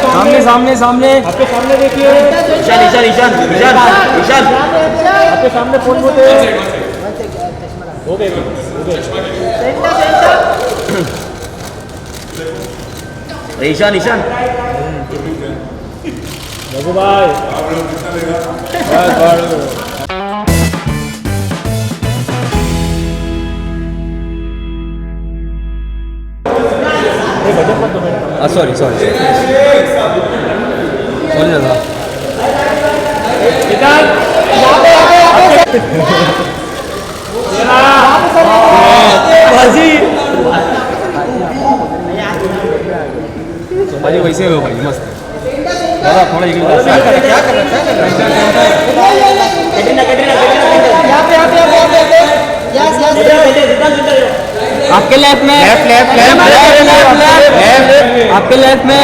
सामने सामने सामने आपके सामने देखिए। ईशान ईशान ईशान ईशान ईशान आपके सामने फोन बोलते हो गए ईशान ईशान रघु भाई सॉरी सॉरी सॉरी दादा भाई वैसे हो भाई मस्त दादा थोड़ा क्या कर आपके लेफ्ट में आपके लेफ्ट में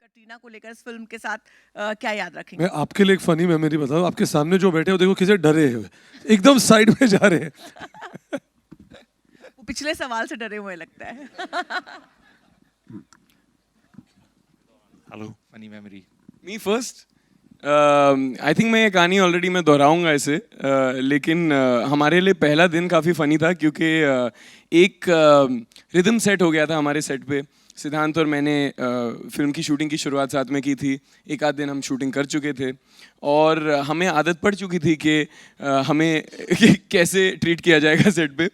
कटरीना को लेकर इस फिल्म के साथ क्या याद रखेंगे? मैं आपके लिए एक फनी मेमोरी बताऊं। आपके सामने जो बैठे हो देखो किसे डरे हुए, एकदम साइड में जा रहे हैं। वो पिछले सवाल से डरे हुए लगता है। Hello funny memory me first I think मैं ये कहानी ऑलरेडी मैं दोहराऊंगा इसे लेकिन हमारे लिए पहला दिन काफ़ी फ़नी था क्योंकि एक रिदम सेट हो गया था हमारे सेट पे। सिद्धांत और मैंने फिल्म की शूटिंग की शुरुआत साथ में की थी। एक आध दिन हम शूटिंग कर चुके थे और हमें आदत पड़ चुकी थी कि हमें कैसे ट्रीट किया जाएगा सेट पे।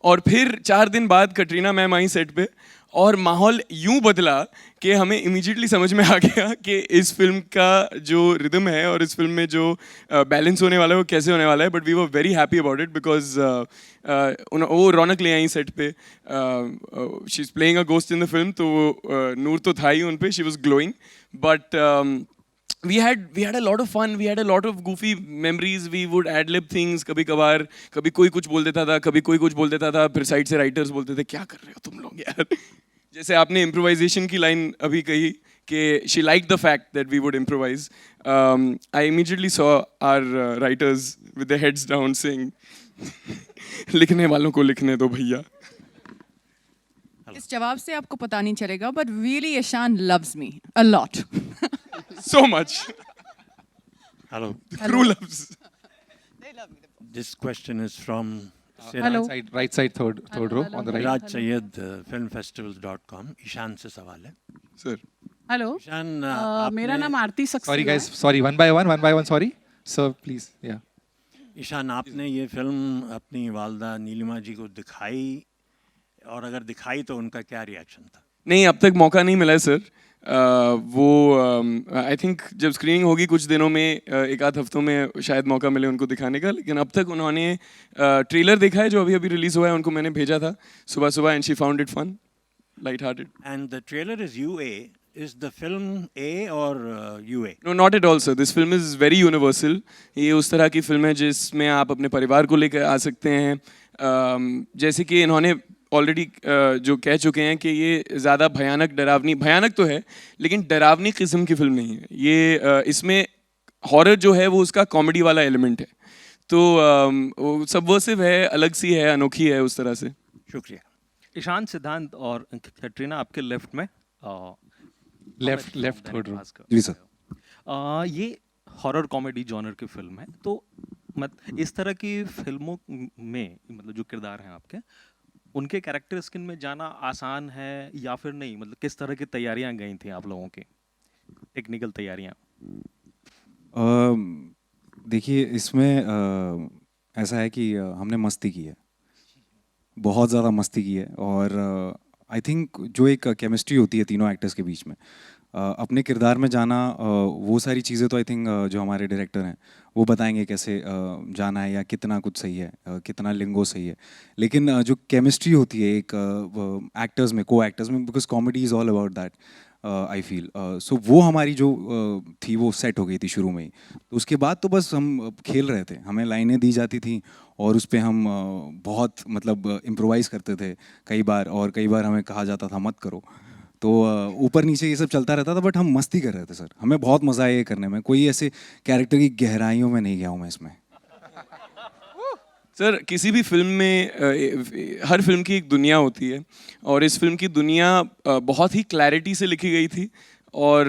और फिर 4 दिन बाद कटरीना मैम आई सेट पे और माहौल यूं बदला कि हमें इमीडिएटली समझ में आ गया कि इस फिल्म का जो रिदम है और इस फिल्म में जो बैलेंस होने वाला है वो कैसे होने वाला है। But we were very happy about it because वो रौनक ले आई सेट पे। She is playing a ghost in the film, तो नूर तो था ही उन पे, she was glowing. But we had a lot of fun, we had a lot of goofy memories, we would ad lib things। कभी कभार कभी कोई कुछ बोल देता था, कभी कोई कुछ बोल देता था, फिर साइड से राइटर्स बोलते थे क्या कर रहे हो तुम लोग यार। जैसे आपने इम्प्रोवाइजेशन की लाइन अभी कही कि she liked the fact that we would improvise, I immediately saw our writers with their heads down saying लिखने वालों को लिखने दो भैया। इस जवाब से आपको पता नहीं चलेगा but really Ishaan loves me a lot। So much। Hello Crew loves। This question is from hello right side third row on the right। Raj Syed filmfestivals.com। Ishaan से सवाल है। सर हेलो ईशान मेरा नाम आरती Saxena sorry guys, sorry one by one sorry sir please yeah। Ishan आपने ये film अपनी वालदा नीलिमा जी को दिखाई और अगर दिखाई तो उनका क्या रिएक्शन था? नहीं, अब तक मौका नहीं मिला है सर। वो आई थिंक जब स्क्रीनिंग होगी कुछ दिनों में, एक आध हफ्तों में शायद मौका मिले उनको दिखाने का। लेकिन अब तक उन्होंने ट्रेलर देखा है जो अभी अभी रिलीज हुआ है, उनको मैंने भेजा था सुबह सुबह and she found it fun, light hearted. And the trailer is UA। Is the film A और UA? No not at all sir, this film is very universal. ये उस तरह की फिल्म है जिसमें आप अपने परिवार को लेकर आ सकते हैं। जैसे कि इन्होंने ऑलरेडी जो कह चुके हैं कि ये ज़्यादा भयानक डरावनी, भयानक तो है लेकिन डरावनी किस्म की फिल्म नहीं है ये। इसमें हॉरर जो है वो उसका कॉमेडी वाला एलिमेंट है, तो सबवर्सिव है, अलग सी है, अनोखी है उस तरह से। शुक्रिया। ईशान, सिद्धांत और कैटरीना आपके लेफ्ट में, लेफ्ट थर्ड रो। जी सर। ये हॉरर कॉमेडी जॉनर की फिल्म है, तो इस तरह की फिल्मों में मतलब जो किरदार हैं आपके, उनके कैरेक्टर स्किन में जाना आसान है या फिर नहीं? मतलब किस तरह की तैयारियां गई थी आप लोगों की, टेक्निकल तैयारियां? देखिए इसमें ऐसा है कि हमने मस्ती की है, बहुत ज़्यादा मस्ती की है। और आई थिंक जो एक केमिस्ट्री होती है तीनों एक्टर्स के बीच में, अपने किरदार में जाना, वो सारी चीज़ें तो आई थिंक जो हमारे डायरेक्टर हैं वो बताएंगे कैसे जाना है या कितना कुछ सही है, कितना लिंगो सही है। लेकिन जो केमिस्ट्री होती है एक एक्टर्स में, को एक्टर्स में, because comedy is all about that I feel. So वो हमारी जो थी वो सेट हो गई थी शुरू में ही। तो उसके बाद तो बस हम खेल रहे थे, हमें लाइनें दी जाती थी और उस पर हम बहुत मतलब इम्प्रोवाइज़ करते थे कई बार, और कई बार हमें कहा जाता था मत करो। तो ऊपर नीचे ये सब चलता रहता था, बट हम मस्ती कर रहे थे सर। हमें बहुत मज़ा आया ये करने में। कोई ऐसे कैरेक्टर की गहराइयों में नहीं गया हूँ मैं इसमें। सर किसी भी फिल्म में हर फिल्म की एक दुनिया होती है, और इस फिल्म की दुनिया बहुत ही क्लैरिटी से लिखी गई थी, और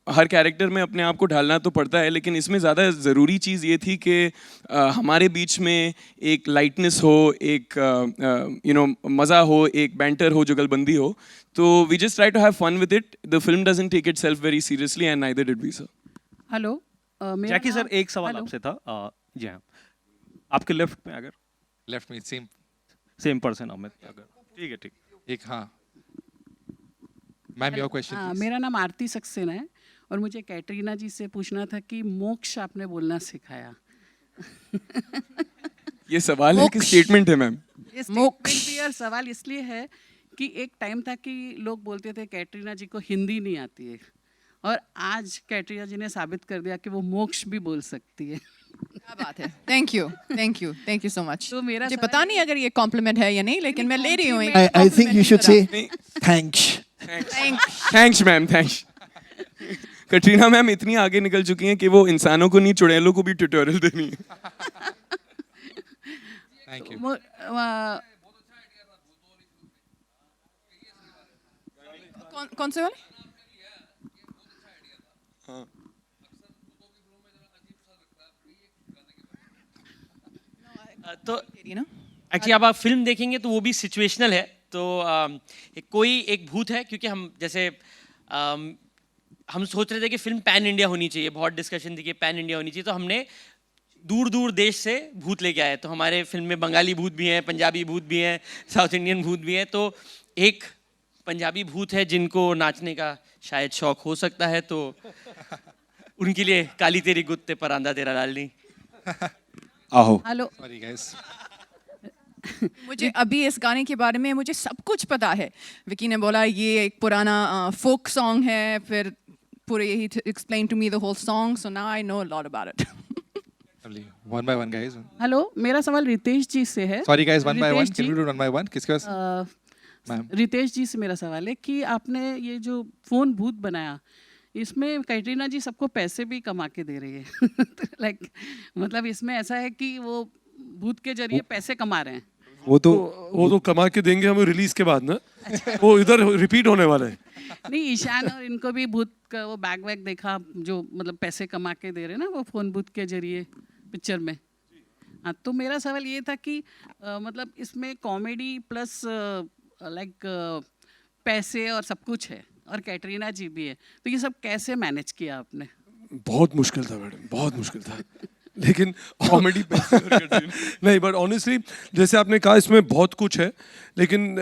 हर कैरेक्टर में अपने आप को ढालना तो पड़ता है, लेकिन इसमें ज़्यादा ज़रूरी चीज़ ये थी कि हमारे बीच में एक लाइटनेस हो, एक मज़ा हो, एक बैंटर हो, जुगलबंदी हो। तो we just try to have fun with it. The film doesn't take itself very seriously and neither did we sir. Hello, मेरा जैकी सर नाम- एक सवाल हेलो। आपसे था। जी हाँ, आपके लेफ्ट में अगर Left me, same. Same person Amit, अगर ठीक है, ठीक। एक हाँ. Ma'am, your question, हाँ, please. मेरा नाम आरती सक्सेना है और मुझे कैटरीना जी से पूछना था कि मोक्ष आपने बोलना सिखाया। ये सवाल है कि मोक्ष। स्टेटमेंट है मैम? ये मोक्ष। statement भी और सवाल इसलिए है कि एक टाइम था कि लोग बोलते थे कैटरीना जी को हिंदी नहीं आती है, और आज कैटरीना जी ने साबित कर दिया कि वो मोक्ष भी बोल सकती है। क्या बात है। Thank you, thank you, thank you so much. तो मेरा मुझे सवाल पता नहीं अगर ये कॉम्प्लीमेंट है या नहीं, लेकिन मैं ले रही हूँ। I think you should say thanks. Thanks ma'am, thanks. Katrina ma'am इतनी आगे निकल चुकी हैं कि वो इंसानों को नहीं, चुड़ैलों को भी ट्यूटोरियल देनी है। Thank you. कौन से वाले? तो तेरी ना? एक्चुअली अब आप फिल्म देखेंगे तो वो भी सिचुएशनल है। तो कोई एक भूत है, क्योंकि हम जैसे हम सोच रहे थे कि फिल्म पैन इंडिया होनी चाहिए, बहुत डिस्कशन थी कि पैन इंडिया होनी चाहिए, तो हमने दूर दूर देश से भूत लेके आए। तो हमारे फिल्म में बंगाली भूत भी हैं, पंजाबी भूत भी हैं, साउथ इंडियन भूत भी हैं। तो एक पंजाबी भूत है जिनको नाचने का शायद शौक हो सकता है, तो उनके लिए काली तेरी गुत्ते पर आंदा तेरा लालनी। आहो। Hello, Sorry, guys. मुझे अभी इस गाने के बारे में मुझे सब कुछ पता है। विकी ने बोला ये एक पुराना फोक सॉन्ग है, फिर पूरे यही explain to me the whole song, so now I know a lot about it. Lovely. One by one, guys. Hello, मेरा सवाल रितेश जी से है। Sorry, guys. One by one. Ritesh Can we ji, do one by one? किसके पास? Ma'am. Ritesh जी से मेरा सवाल है कि आपने ये जो फोन भूत बनाया, इसमें कैटरीना जी सबको पैसे भी कमा के दे रही है। लाइक मतलब इसमें ऐसा है कि वो भूत के जरिए पैसे कमा रहे हैं। वो तो वो तो कमा के देंगे हमें रिलीज के बाद ना, वो इधर रिपीट होने वाला है। नहीं, ईशान और इनको भी भूत का वो बैग वैग देखा, जो मतलब पैसे कमा के दे रहे हैं ना वो फोन भूत के जरिए पिक्चर में। हाँ, तो मेरा सवाल ये था कि मतलब इसमें कॉमेडी प्लस लाइक पैसे और सब कुछ है, और कैटरीना जी भी है, तो ये सब कैसे मैनेज किया आपने? बहुत मुश्किल था मैडम, बहुत मुश्किल था। लेकिन कॉमेडी नहीं, बट ऑनेस्टली जैसे आपने कहा इसमें बहुत कुछ है, लेकिन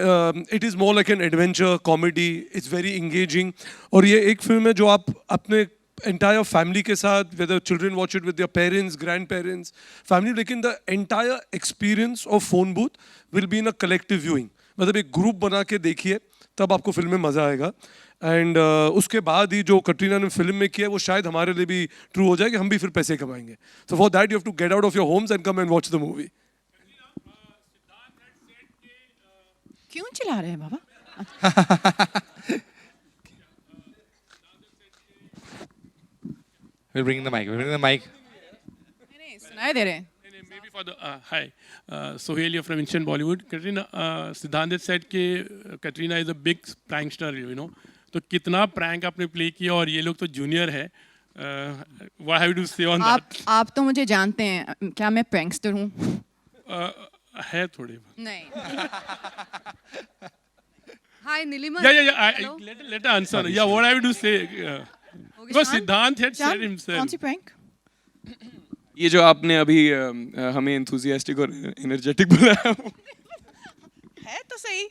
it is more like an adventure comedy, it's very engaging. और ये एक फिल्म है जो आप अपने एंटायर फैमिली के साथ, whether children watch it with their parents, grandparents, family, लेकिन the entire experience of phone booth will be in a collective viewing. मतलब एक ग्रुप बना के देखिए, तब आपको फिल्म में मज़ा आएगा। एंड उसके बाद ही जो कटरीना ने फिल्म में किया है वो शायद हमारे लिए भी ट्रू हो जाए कि हम भी फिर पैसे कमाएंगे। So for that you have to get out of your homes and come and watch the movie. क्यों चिल्ला रहे हैं बाबा? We'll bring the mic. We'll bring the mic. नहीं, सुनाई दे रहे हैं। Maybe for the hi, Sohail here from Instant Bollywood. Katrina, Siddhant has said कि Katrina is a big prankster, you know. तो कितना prank आपने play किया, और ये लोग तो junior है. What have you to say on that? आप तो मुझे जानते हैं, क्या मैं प्रैंकस्टर हूँ? है थोड़े. नहीं। Hi, Nilima. Yeah. Let her answer. Yeah, what have you to say? Because Siddhant had said कौन himself. सी प्रैंक? ये जो आपने अभी हमें एंथुसियास्टिक और एनर्जेटिक बुलाया, है तो सही।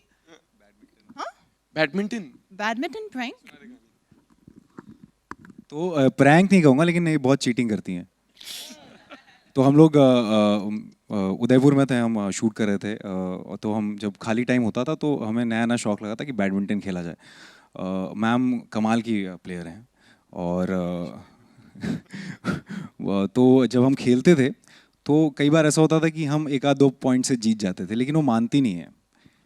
Badminton badminton prank? तो प्रैंक नहीं कहूँगा, लेकिन ये बहुत चीटिंग करती हैं। तो हम लोग उदयपुर में थे, हम शूट कर रहे थे, तो हम जब खाली टाइम होता था तो हमें नया नया शौक लगा था कि बैडमिंटन खेला जाए। मैम कमाल की प्लेयर हैं, और तो जब हम खेलते थे तो कई बार ऐसा होता था कि हम एक आध 2 पॉइंट से जीत जाते थे, लेकिन वो मानती नहीं है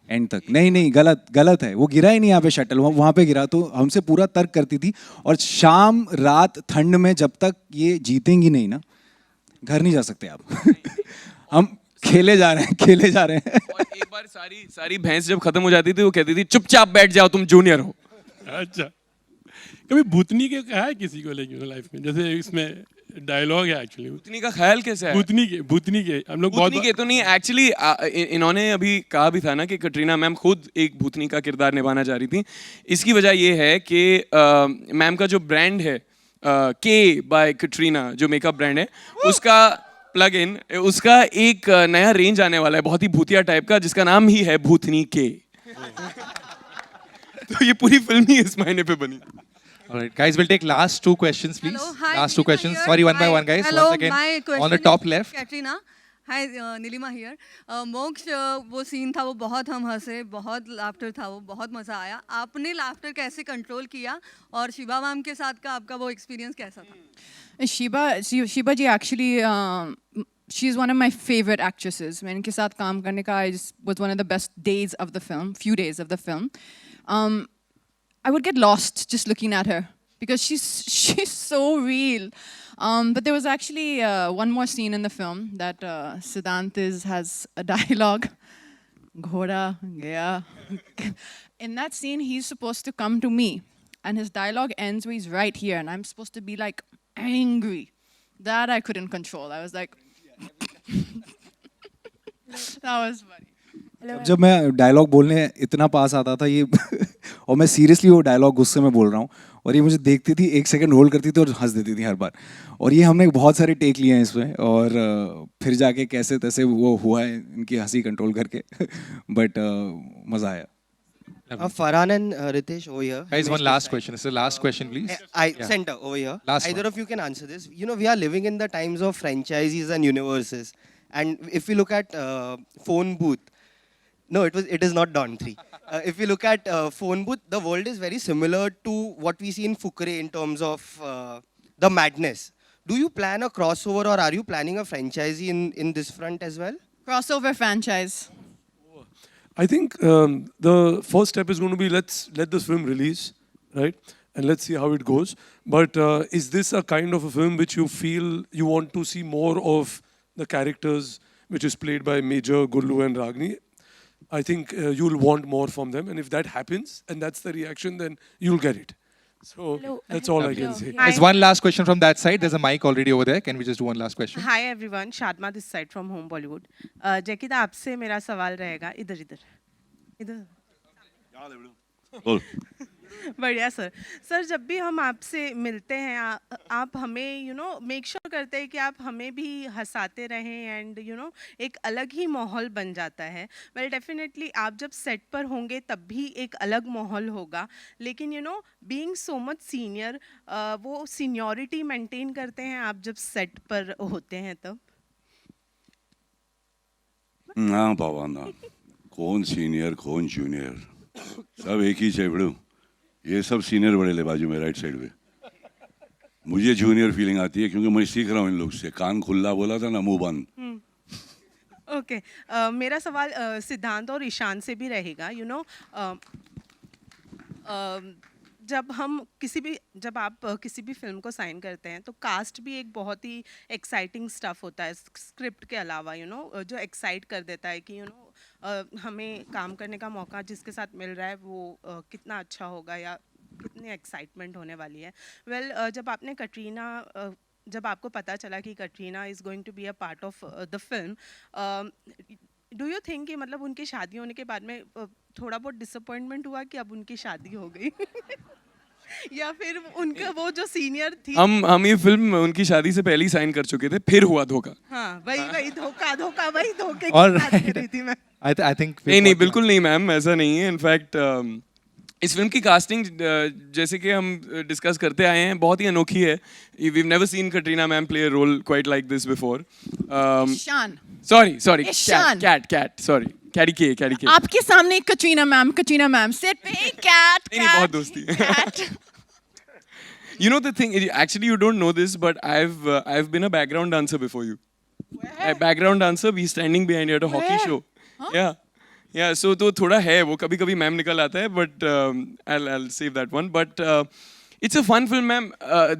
एंड तक। नहीं नहीं, गलत गलत है, वो गिरा ही नहीं यहाँ पे शटल, वहाँ पे गिरा। तो हमसे पूरा तर्क करती थी, और शाम रात ठंड में जब तक ये जीतेंगी नहीं ना, घर नहीं जा सकते आप। हम खेले जा रहे हैं, खेले जा रहे हैं। और एक बार सारी भैंस जब खत्म हो जाती थी, वो कहती थी चुपचाप बैठ जाओ, तुम जूनियर हो। अच्छा, कभी भूतनी के कहा है किसी को, लेकिन लाइफ में जैसे इसमें डायलॉग है एक्चुअली, भूतनी का ख्याल कैसा है? भूतनी के हम लोग भूतनी के तो नहीं, एक्चुअली इन्होंने अभी कहा भी था ना कि कटरीना मैम खुद एक भूतनी का किरदार निभाना चाह रही थी। इसकी वजह ये है कि मैम का जो ब्रांड है के बाय कटरीना, जो मेकअप ब्रांड है, उसका प्लग इन, उसका एक नया रेंज आने वाला है बहुत ही भूतिया टाइप का, जिसका नाम ही है भूतनी के। तो ये पूरी फिल्म ही इस महीने पे बनी। All right, guys, we'll take last 2 questions, please. Hello, hi, Last 2 Nilima questions. here. Sorry, one by Hi. one, guys. Hello, Once again, my question on the top is left. Katrina. Hi, Nilima here. मोक्ष, वो scene था, वो बहुत हम हंसे, बहुत laughter था, वो बहुत मज़ा आया। आपने लाफ्टर कैसे कंट्रोल किया, और शिबा मैम के साथ का आपका वो एक्सपीरियंस कैसा था? Shiba ji actually, she's one of my favorite actresses. मैं इनके साथ काम करने का was one of the best days of the film, few days of the film. I would get lost just looking at her because she's so real. But there was actually one more scene in the film that Siddhant has a dialogue. Ghoda gaya. In that scene, he's supposed to come to me, and his dialogue ends where he's right here, and I'm supposed to be like angry. That I couldn't control. I was like, that was funny. जब मैं dialogue बोलने इतना पास आता था ये और मैं seriously वो डायलॉग गुस्से में बोल रहा हूँ, और ये मुझे देखती थी, 1 सेकंड होल्ड करती थी और हंस देती थी हर बार। और ये हमने बहुत सारे टेक लिए हैं इसमें, और फिर जाके कैसे तैसे वो हुआ है इनकी हंसी कंट्रोल करके। बट मज़ा आया। Farhan and Ritesh over here. Guys, one last question. It's the last question, please. Center over here. Last Either one. of you can answer this. You know, we are living in the times of franchises and universes. And if we look at Phone Booth, no, it is not Dawn 3. If we look at Phone Booth, the world is very similar to what we see in Fukre in terms of the madness. Do you plan a crossover, or are you planning a franchise in this front as well? Crossover franchise. I think the first step is going to be, let's let this film release, right? And let's see how it goes. But is this a kind of a film which you feel you want to see more of the characters which is played by Major, Gullu and Ragini? I think you'll want more from them. And if that happens and that's the reaction, then you'll get it. So that's all I can say. There's one last question from that side. There's a mic already over there. Can we just do one last question? Hi everyone, Shadma this side from home Bollywood. Jackie da, आपसे मेरा सवाल रहेगा, इधर बोल। बढ़िया sir, जब भी हम आपसे मिलते हैं, आप हमें मेक श्योर करते हैं कि आप हमें भी हंसाते रहें, एंड एक अलग ही माहौल बन जाता है। वेल डेफिनेटली आप जब सेट पर होंगे तब भी एक अलग माहौल होगा, लेकिन बीइंग सो मच सीनियर, वो सीनियरिटी मेंटेन करते हैं आप जब सेट पर होते हैं तब? ना बाबा ना, कौन सीनियर कौन जूनियर, सब एक ही चेबड़ू। ये सब सीनियर बड़े ले बाजू में राइट साइड पे। मुझे जूनियर फीलिंग आती है क्योंकि मैं सीख रहा हूँ इन लोग से। कान खुला बोला था ना, मुंह बंद। ओके, मेरा सवाल सिद्धांत और ईशान से भी रहेगा। जब आप किसी भी फिल्म को साइन करते हैं तो कास्ट भी एक बहुत ही एक्साइटिंग स्टफ होता है स्क्रिप्ट के अलावा, जो एक्साइट कर देता है कि हमें काम करने का मौका जिसके साथ मिल रहा है वो कितना अच्छा होगा या कितनी एक्साइटमेंट होने वाली है। वेल, जब आपको पता चला कि Katrina is going to be a part of the film, do you think कि मतलब उनकी शादी होने के बाद में थोड़ा बहुत डिसअपॉइंटमेंट हुआ कि अब उनकी शादी हो गई या फिर उनका वो जो सीनियर थी? हम ये फिल्म उनकी शादी से पहले ही साइन कर चुके थे, फिर हुआ धोखा। हाँ, वही धोखा वही धोखे All की बात right. कर रही थी मैं। I think नहीं बिल्कुल नहीं मैम, ऐसा नहीं है। इनफैक्ट इस फिल्म की कास्टिंग जैसे कि हम डिस्कस करते आए हैं बहुत ही अनोखी है। We've never seen Katrina ma'am play a role quite like this before. Ishan. Sorry, Ishan. cat, sorry. Carrie K. आपके सामने कटरीना मैम सेट पे कैट नहीं बहुत दोस्ती है। You know the thing, actually you don't know this, but I've been a background dancer before you. Background dancer, we standing behind at a hockey show. या so तो थोड़ा है वो, कभी कभी मैम निकल आता है, but I'll save that one. But it's a fun film, ma'am.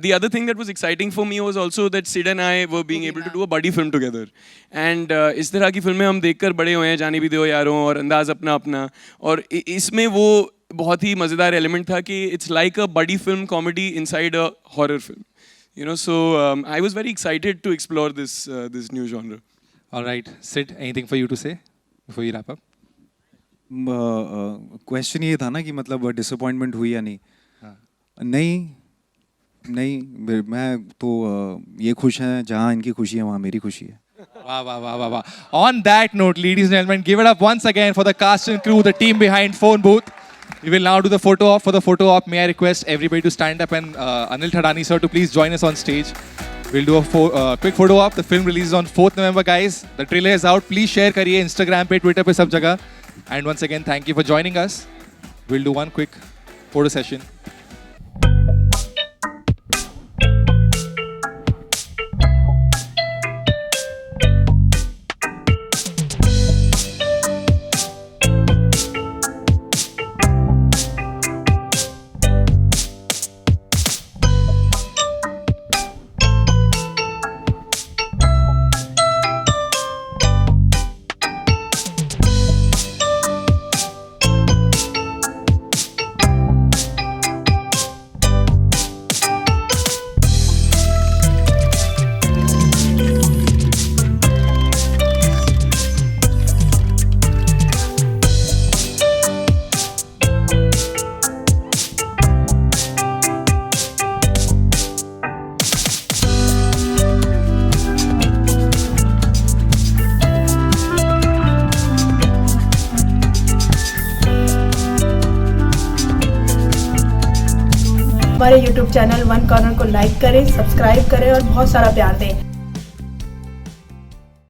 The other thing that was exciting for me was also that Sid and I were being able to do a buddy film together. And इस तरह की फिल्में हम देखकर बड़े हुए हैं, जाने भी दो यारों और अंदाज अपना अपना, और इसमें वो बहुत ही मज़ेदार एलिमेंट था कि it's like a buddy film comedy inside a horror film. You know, so I was very excited to explore this new genre. All right, Sid, anything for you to say before you wrap up? Question ये था ना कि मतलब disappointment हुई या नहीं. नहीं, मैं तो ये खुश हैं जहाँ इनकी खुशी है वहाँ मेरी खुशी है. Wow, wow, wow, wow, wow. On that note, ladies and gentlemen, give it up once again for the cast and crew, the team behind Phone Booth. We will now do the photo op. For the photo op, may I request everybody to stand up and Anil Thadani sir to please join us on stage. We'll do a quick photo op. The film releases on 4th November, guys. The trailer is out. Please share करिए Instagram पे, Twitter पे, सब जगह. And once again, thank you for joining us. We'll do one quick photo session. हमारे YouTube channel one corner को like करें, subscribe करें और बहुत सारा प्यार दें.